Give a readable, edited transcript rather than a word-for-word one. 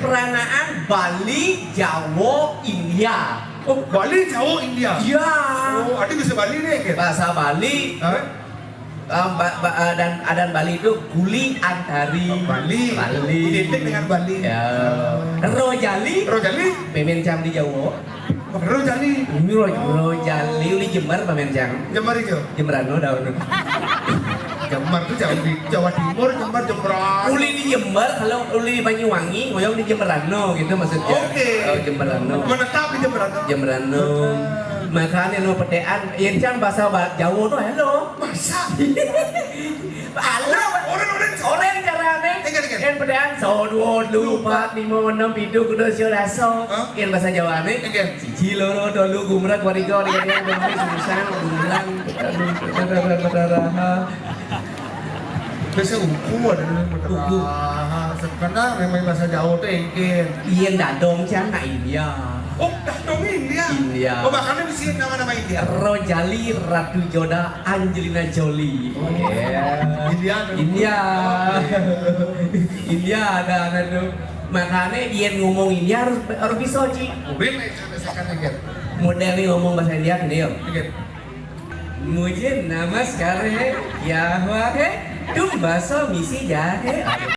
peranaan Bali, Jawa, India. Oh, Bali, Jawa, India. Ya. Oh, adik bisa Bali nih, Ken? Bahasa Bali Hah? dan adan Bali itu guli antari. Oh, Bali. Bali. Identik dengan Bali. Ya. Rojali. Rojali? Pemencang di Jawa. Rojali. Ini Rojali uli Jember pemencang. Jember itu. Jemberano daun. Jember itu jauh di Jawa Timur, Jember Jemberan. Uli di Jember, kalau uli di Banyuwangi, ngoyong di Jemberano gitu maksudnya. Oke. Oh, Jemberano. Menetap di Jemberan. Jemberano. Makanya lo pedean, yang bahasa Jawa tuh halo. Masa? Halo. Orang carane. Ingat. Yang pedean so dua lupa lima enam pitu kudu siodaso. Yang bahasa Jawa nih. Ingat. Cici loro dolu gumrat wariga wariga yang bener susah gumrang. Biasa uku ada Uku. karena memang bahasa Jawa tuh engkin. Iya dadong cana India. Oh, dah dong India. India. Oh, makanya bisa nama-nama India. Rojali, Ratu Joda, Angelina Jolie. India. India. India ada tuh. Makanya dia ngomong India harus bisa Ci. Mobil saya engkin. Modelnya ngomong bahasa India gini yo. Engkin. Mujhe namaskar hai, kya hua hai? Tum baso misi ja hai.